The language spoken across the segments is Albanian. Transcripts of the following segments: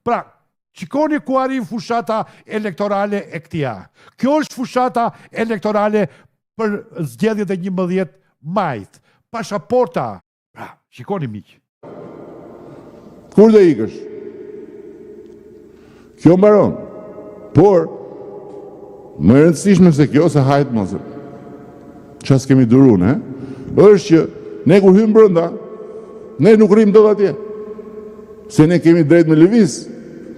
Pra, shikoni ku arrin fushata elektorale e këtija. Kjo është fushata elektorale për zgjedhjet e 11 majit. Pasaporta. Pra, shikoni miq. Kur do ikësh? Kjo mbaron. Por, më e rëndësishme se kjo, se hajt mos. Çfarë kemi durun, është që ne kur hym brenda, ne nuk rrim dot atje. Se ne kemi drejt me lëviz.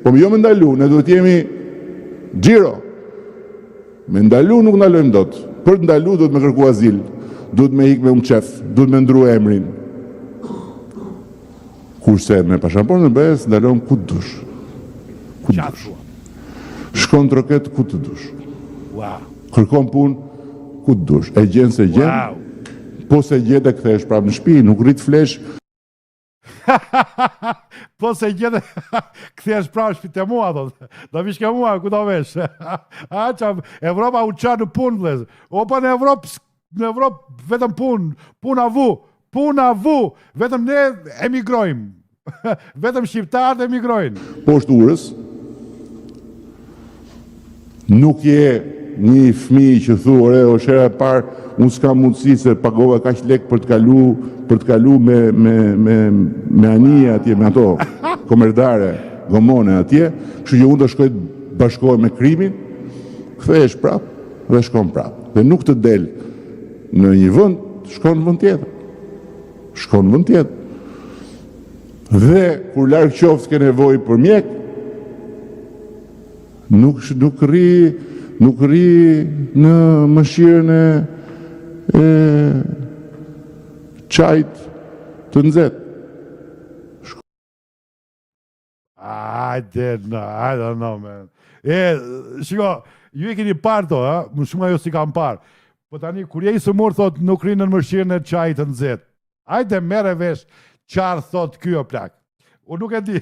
Po jo me ndalu, ne duhet jemi xhiro. Me ndalu nuk ndalojmë dot. Për të ndalu duhet me kërku azil, duhet me ikë me umçef, duhet me ndru emrin. Kurse me pasaportën e BE-s ndalon ku dush. Ku dush. Shkon troket ku të dush. Wow. Kërkon punë ku të dush. E gjen se gjen. Wow. Po se gjen e kthesh prapë në shtëpi, nuk rrit flesh. Po se gjen kthesh prapë në shtëpi te mua thot. Do vish ke mua ku do vesh. Evropa u çan në punë vëllez. Opa në Evropë vetëm puna vu, vetëm ne emigrojmë. Vetëm shqiptarët emigrojnë. Poshtë nuk je një fëmijë që thu, ore, o shera e parë, unë s'kam mundësi se pagova kaq lek për të kalu me anije atje, me ato komerdare, gomone atje, kështu që unë do shkoj të bashkohem me krimin, kthehesh prapë dhe shkon prapë. Dhe nuk të del në një vend, shkon në vend tjetër. Shkon në vend tjetër. Dhe kur larg qoftë ke nevojë për mjek, nuk rri në mëshirën e çajit të nxehtë. I don't know, man. Shiko, ju e keni parë to, më shumë ajo si kam parë. Po tani, kur je i sëmur, thot, nuk rinë në mëshirën e çajit të nxehtë. Hajde merre vesh qarë thot ky o plak. Unë nuk e di.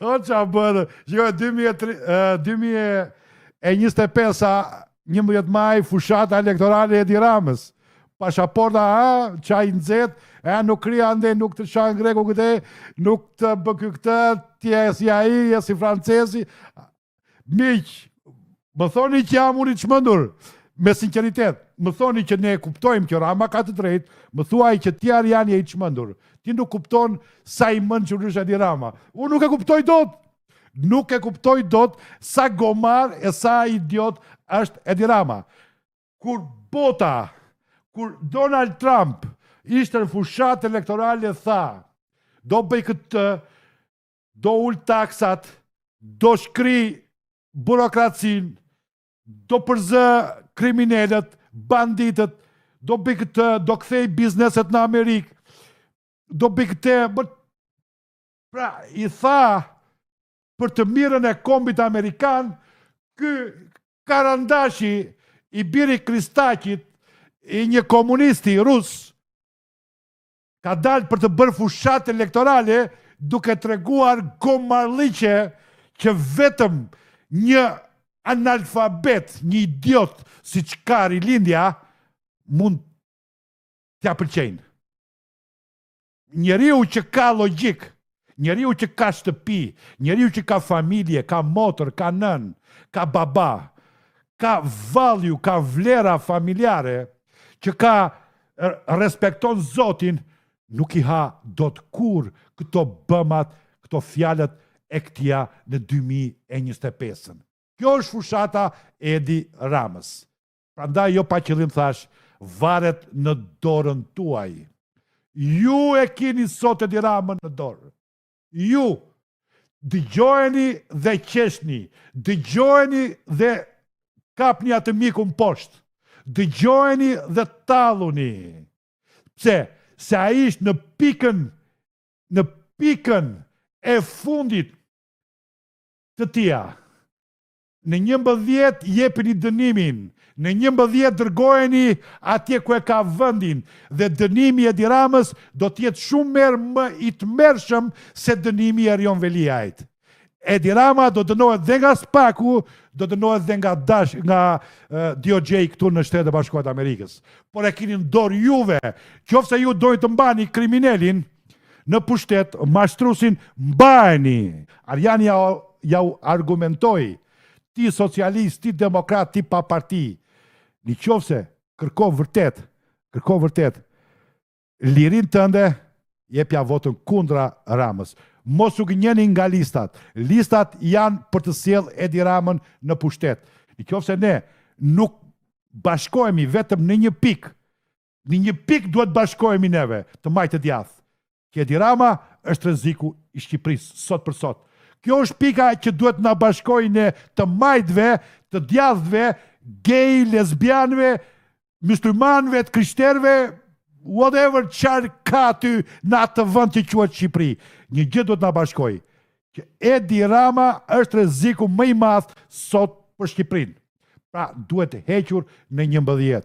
O qa bërë. Shiko, 2025, 11 maj, fushata elektorale e Edi Ramës. Pasaporta, qaj nxehtë, nuk kria ande, nuk të shanë greku këte, nuk të bëky këtë, tje si ai, si francesi. Miq, më thoni që jam unë i çmendur, me sinceritet. Më thoni që ne kuptojmë që Rama ka të drejtë, më thuaj që tjerë janë i çmendur. Ti nuk kupton sa i mençur është Edi Rama. Unë nuk e kuptoj dot. Nuk e kuptoj dot sa gomar e sa idiot është Edi Rama. Kur Donald Trump ishte në fushat elektorale tha, do bëj këtë, do ul taksat, do shkri burokracin, do përzë kriminellet, banditët, do bëj këtë, do kthej bizneset në Amerikë, do bëj këtë, pra, i tha, për të mirën e kombit Amerikan, ky Karandashi, i biri Kristakit, i një komunisti rus, ka dalë për të bërë fushat elektorale, duke treguar gomarliqe që vetëm një analfabet, një idiot, si që ka rilindja, mund t'ja pëlqejnë. Njeriu që ka logjik, njeriu që ka shtëpi, njeriu që ka familje, ka motër, ka nën, ka baba, ka value, ka vlera familjare, që ka respekton Zotin, nuk i ha dot kur këto bëmat, këto fjalët e këtia në 2025. Kjo është fushata Edi Ramës. Prandaj jo pa qëllim thash, varet në dorën tuaj. Ju e keni sot Edi Ramën në dorë. Ju dëgjojeni dhe qeshni, dëgjojeni dhe kapni atë mikun poshtë, dëgjojeni dhe talluni. Pse? Se a ishtë në pikën e fundit të tia. Në 11 jepini dënimin, në 11 dërgojeni atje ku e ka vendin, dhe dënimi Edi Ramës do t'jetë shumë më i tmerrshëm se dënimi i Erion Veliajt. Edi Rama do dënohet dhe nga Spaku, do dënohet dhe nga DOJ këtu në Shtetet e Bashkuara të Amerikës. Por e keni në dorë juve, qofse ju dojnë të mbani kriminelin, në pushtet, mashtrusin mbajeni. Arjani ja u argumentoi, ti socialist, ti demokrat, ti pa parti. Në qofse kërko vërtet, lirin tënde, jepja votën kundra Ramës. Mos u gënjeni nga listat. Listat janë për të sjellë Edi Ramën në pushtet. Në qofse ne nuk bashkohemi vetëm në një pik duhet bashkohemi neve të majtë të djathë. Edi Rama është rreziku i Shqipërisë sot për sot. Kjo është pika që duhet na bashkojë ne të majtëve, të djathëve, gay, lesbianëve, muslimanëve, të krishterëve, whatever çfarë ka ty në atë vend që quhet Shqipëri. Një gjë duhet na bashkojë, që Edi Rama është rreziku më i madh sot për Shqipërinë. Pra duhet hequr në 11.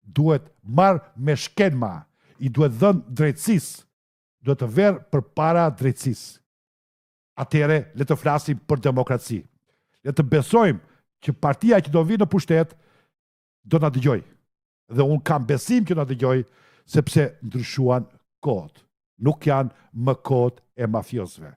Duhet marrë me shkenma, i duhet dhënë drejtësisë, duhet të verë për para drejtësisë. Atëre, le të flasim për demokraci. Le të besojmë që partia që do vinë në pushtet do na dëgjoj. Dhe unë kam besim që na dëgjoj, sepse ndryshuan kohët. Nuk janë më kohët e mafiosëve.